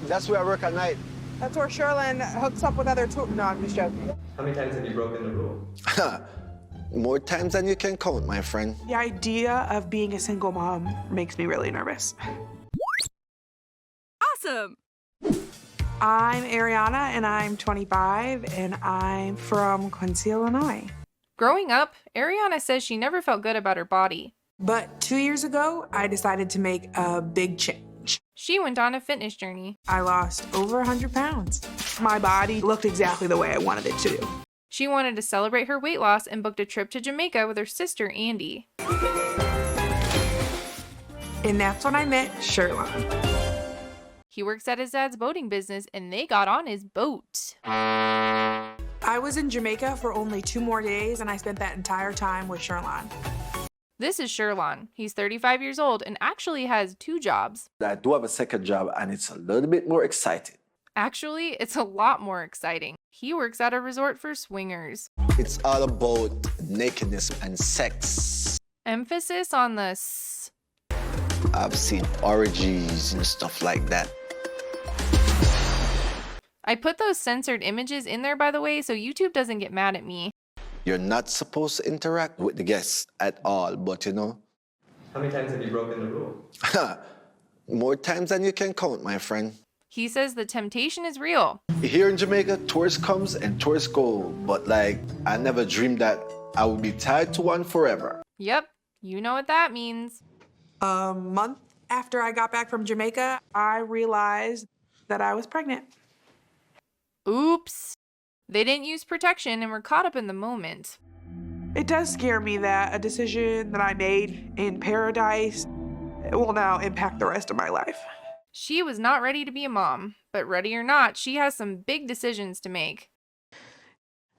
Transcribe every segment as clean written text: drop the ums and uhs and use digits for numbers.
That's where I work at night. That's where Sherlon hooks up with other No, I'm just joking. How many times have you broken the rule? More times than you can count, my friend. The idea of being a single mom makes me really nervous. Awesome! I'm Aryanna, and I'm 25, and I'm from Quincy, Illinois. Growing up, Aryanna says she never felt good about her body. But 2 years ago, I decided to make a big change. She went on a fitness journey. I lost over 100 pounds. My body looked exactly the way I wanted it to do. She wanted to celebrate her weight loss and booked a trip to Jamaica with her sister, Andy. And that's when I met Sherlon. He works at his dad's boating business and they got on his boat. I was in Jamaica for only 2 more days, and I spent that entire time with Sherlon. This is Sherlon. He's 35 years old and actually has 2 jobs. I do have a second job, and it's a little bit more exciting. Actually, it's a lot more exciting. He works at a resort for swingers. It's all about nakedness and sex. Emphasis on the s. I've seen orgies and stuff like that. I put those censored images in there, by the way, so YouTube doesn't get mad at me. You're not supposed to interact with the guests at all, but you know. How many times have you broken the rule? More times than you can count, my friend. He says the temptation is real. Here in Jamaica, tourists comes and tourists go, but like, I never dreamed that I would be tied to one forever. Yep, you know what that means. A month after I got back from Jamaica, I realized that I was pregnant. Oops. They didn't use protection and were caught up in the moment. It does scare me that a decision that I made in paradise will now impact the rest of my life. She was not ready to be a mom, but ready or not, she has some big decisions to make.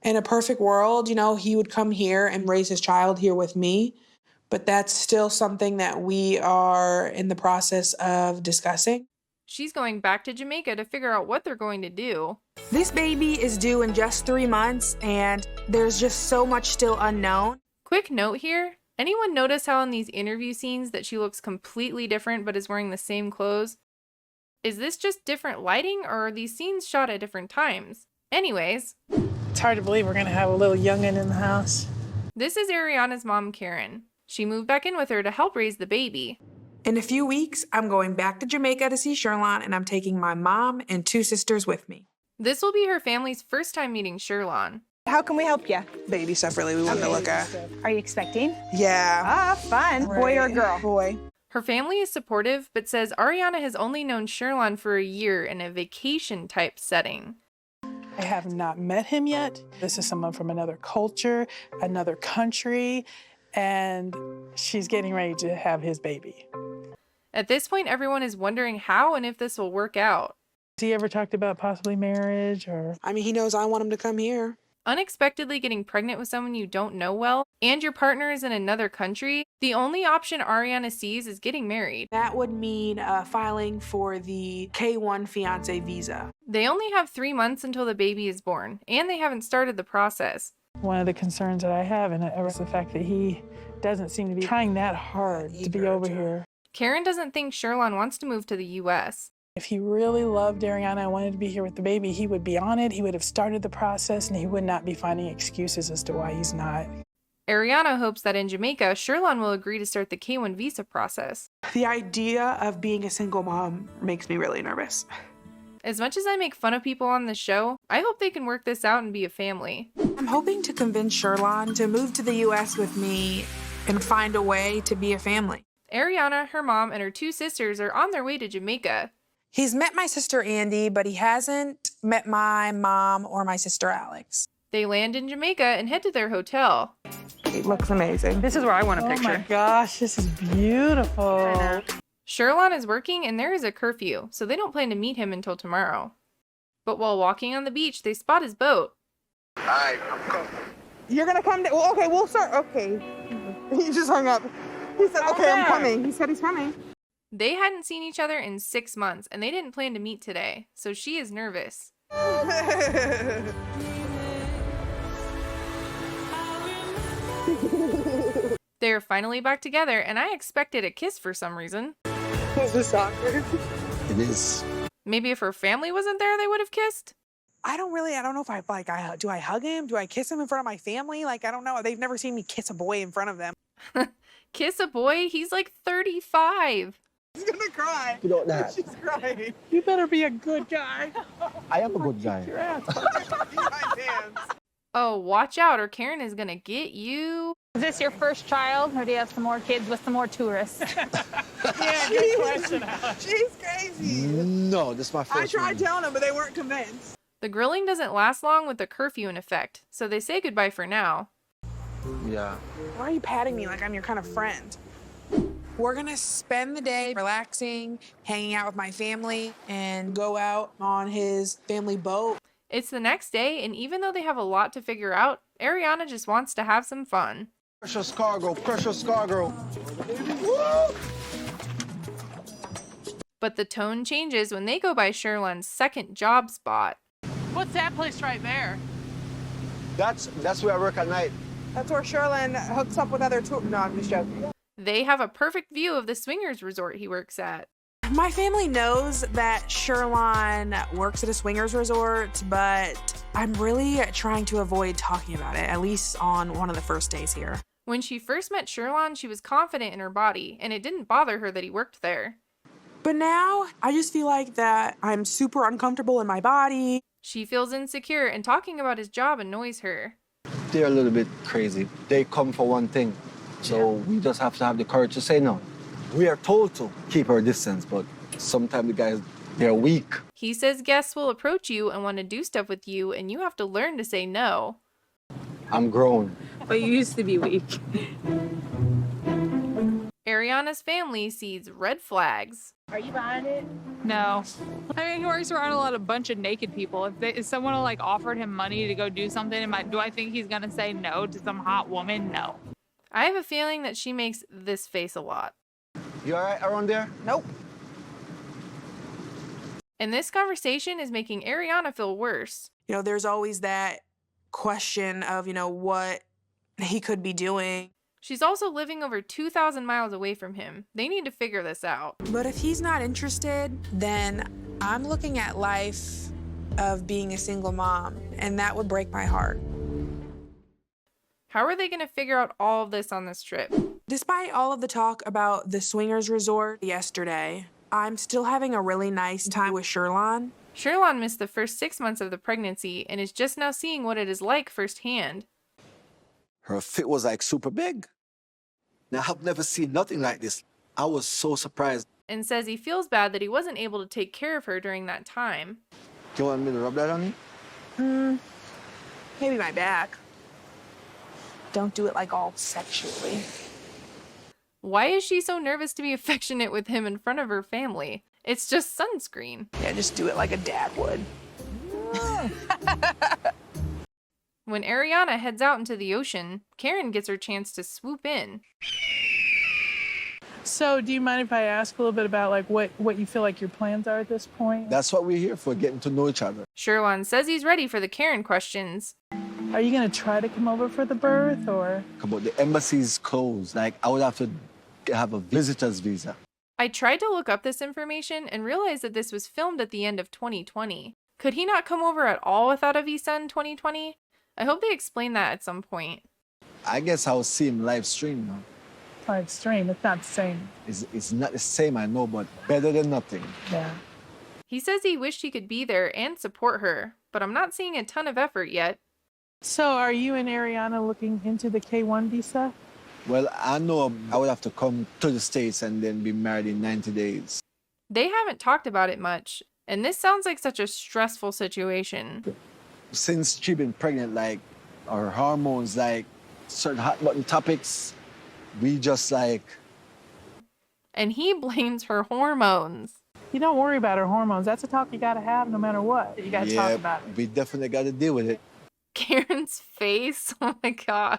In a perfect world, he would come here and raise his child here with me, but that's still something that we are in the process of discussing. She's going back to Jamaica to figure out what they're going to do. This baby is due in just 3 months, and there's just so much still unknown. Quick note here. Anyone notice how in these interview scenes that she looks completely different but is wearing the same clothes? Is this just different lighting, or are these scenes shot at different times? Anyways. It's hard to believe we're gonna have a little youngin' in the house. This is Aryanna's mom, Karen. She moved back in with her to help raise the baby. In a few weeks, I'm going back to Jamaica to see Sherlon, and I'm taking my mom and 2 sisters with me. This will be her family's first time meeting Sherlon. How can we help you? Baby stuff really we want to look at. Are you expecting? Yeah. Ah, fun. Right. Boy or girl? Boy. Her family is supportive, but says Aryanna has only known Sherlon for a year in a vacation-type setting. I have not met him yet. This is someone from another culture, another country, and she's getting ready to have his baby. At this point, everyone is wondering how and if this will work out. Has he ever talked about possibly marriage or? I mean, he knows I want him to come here. Unexpectedly getting pregnant with someone you don't know well, and your partner is in another country, the only option Aryanna sees is getting married. That would mean filing for the K-1 Fiancé visa. They only have 3 months until the baby is born, and they haven't started the process. One of the concerns that I have is the fact that he doesn't seem to be trying that hard to be over here. Karen doesn't think Sherlon wants to move to the U.S. If he really loved Aryanna and wanted to be here with the baby, he would be on it, he would have started the process, and he would not be finding excuses as to why he's not. Aryanna hopes that in Jamaica, Sherlon will agree to start the K-1 visa process. The idea of being a single mom makes me really nervous. As much as I make fun of people on this show, I hope they can work this out and be a family. I'm hoping to convince Sherlon to move to the U.S. with me and find a way to be a family. Aryanna, her mom, and her 2 sisters are on their way to Jamaica. He's met my sister Andy, but he hasn't met my mom or my sister Alex. They land in Jamaica and head to their hotel. It looks amazing. This is where I want a picture. Oh my gosh, this is beautiful. Sherlon is working and there is a curfew, so they don't plan to meet him until tomorrow. But while walking on the beach, they spot his boat. Alright, I'm coming. You're gonna come down? Well, okay, we'll start. Okay. He just hung up. He said, okay, I'm coming. He said he's coming. They hadn't seen each other in 6 months, and they didn't plan to meet today, so she is nervous. They are finally back together, and I expected a kiss for some reason. Is this awkward? It is. Maybe if her family wasn't there, they would have kissed? I don't know if do I hug him? Do I kiss him in front of my family? Like, I don't know. They've never seen me kiss a boy in front of them. Kiss a boy? He's like 35. She's gonna cry. You know that. She's crying. You better be a good guy. I am a good guy. Your ass. Oh, watch out or Karen is gonna get you. Is this your first child, or do you have some more kids with some more tourists? Yeah, good question, Alex. She's crazy. No, this is my first I tried one. telling them, but they weren't convinced. The grilling doesn't last long with the curfew in effect, so they say goodbye for now. Yeah. Why are you patting me like I'm your kind of friend? We're gonna spend the day relaxing, hanging out with my family, and go out on his family boat. It's the next day, and even though they have a lot to figure out, Aryanna just wants to have some fun. Precious cargo, precious cargo. But the tone changes when they go by Sherlon's second job spot. What's that place right there? That's where I work at night. That's where Sherlon hooks up with other tour. No, I'm just joking. They have a perfect view of the swingers resort he works at. My family knows that Sherlon works at a swingers resort, but I'm really trying to avoid talking about it, at least on one of the first days here. When she first met Sherlon, she was confident in her body, and it didn't bother her that he worked there. But now, I just feel like that I'm super uncomfortable in my body. She feels insecure, and talking about his job annoys her. They're a little bit crazy. They come for one thing, so we just have to have the courage to say no. We are told to keep our distance, but sometimes the guys, they're weak. He says guests will approach you and want to do stuff with you, and you have to learn to say no. I'm grown. But you used to be weak. Aryanna's family sees red flags. Are you buying it? No. I mean, he works around a bunch of naked people. If someone like offered him money to go do something, do I think he's gonna say no to some hot woman? No. I have a feeling that she makes this face a lot. You all right around there? Nope. And this conversation is making Aryanna feel worse. You know, there's always that question of, what he could be doing. She's also living over 2,000 miles away from him. They need to figure this out. But if he's not interested, then I'm looking at life of being a single mom, and that would break my heart. How are they going to figure out all of this on this trip? Despite all of the talk about the swingers resort yesterday, I'm still having a really nice time with Sherlon. Sherlon missed the first 6 months of the pregnancy and is just now seeing what it is like firsthand. Her fit was like super big. Now, I've never seen nothing like this. I was so surprised. And says he feels bad that he wasn't able to take care of her during that time. Do you want me to rub that on you? Maybe my back. Don't do it like all sexually. Why is she so nervous to be affectionate with him in front of her family? It's just sunscreen. Yeah, just do it like a dad would. When Aryanna heads out into the ocean, Karen gets her chance to swoop in. So, do you mind if I ask a little bit about what you feel like your plans are at this point? That's what we're here for, getting to know each other. Sherlon says he's ready for the Karen questions. Are you gonna try to come over for the birth, or? But the embassy's closed. Like, I would have to have a visitor's visa. I tried to look up this information and realized that this was filmed at the end of 2020. Could he not come over at all without a visa in 2020? I hope they explain that at some point. I guess I'll see him live stream now. Live stream, it's not the same. It's not the same, I know, but better than nothing. Yeah. He says he wished he could be there and support her, but I'm not seeing a ton of effort yet. So, are you and Aryanna looking into the K1 visa? Well, I know I would have to come to the States and then be married in 90 days. They haven't talked about it much, and this sounds like such a stressful situation. Since she's been pregnant, like, our hormones, like, certain hot button topics, we just like... And he blames her hormones. You don't worry about her hormones. That's a talk you gotta have no matter what. You gotta talk about it. We definitely got to deal with it. Karen's face, oh my god.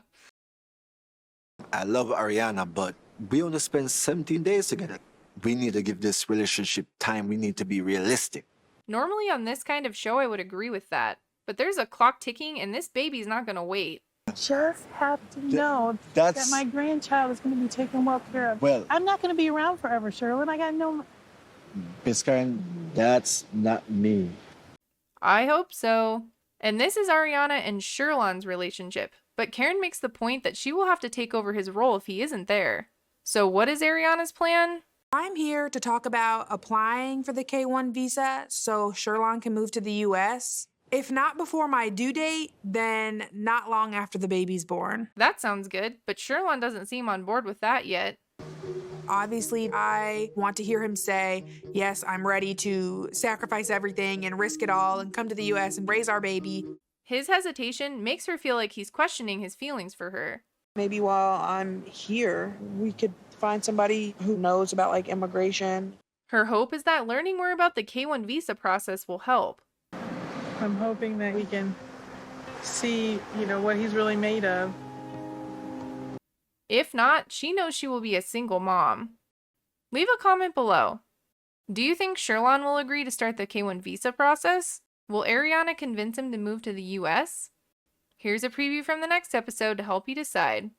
I love Aryanna, but we only spent 17 days together. We need to give this relationship time. We need to be realistic. Normally on this kind of show, I would agree with that. But there's a clock ticking, and this baby's not gonna wait. Just have to know That's... that my grandchild is going to be taken well care of. Well... I'm not going to be around forever, Sherlon. I got no... Miss Karen, that's not me. I hope so. And this is Aryanna and Sherlon's relationship, but Karen makes the point that she will have to take over his role if he isn't there. So what is Aryanna's plan? I'm here to talk about applying for the K-1 visa so Sherlon can move to the US. If not before my due date, then not long after the baby's born. That sounds good, but Sherlon doesn't seem on board with that yet. Obviously, I want to hear him say, yes, I'm ready to sacrifice everything and risk it all and come to the US and raise our baby. His hesitation makes her feel like he's questioning his feelings for her. Maybe while I'm here, we could find somebody who knows about like immigration. Her hope is that learning more about the K-1 visa process will help. I'm hoping that we can see, what he's really made of. If not, she knows she will be a single mom. Leave a comment below. Do you think Sherlon will agree to start the K-1 visa process? Will Aryanna convince him to move to the US? Here's a preview from the next episode to help you decide.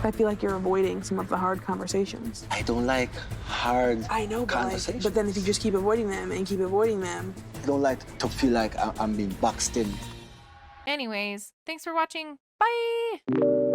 I feel like you're avoiding some of the hard conversations. I don't like hard conversations. But then if you just keep avoiding them and keep avoiding them. I don't like to feel like I'm being boxed in. Anyways, thanks for watching. Bye!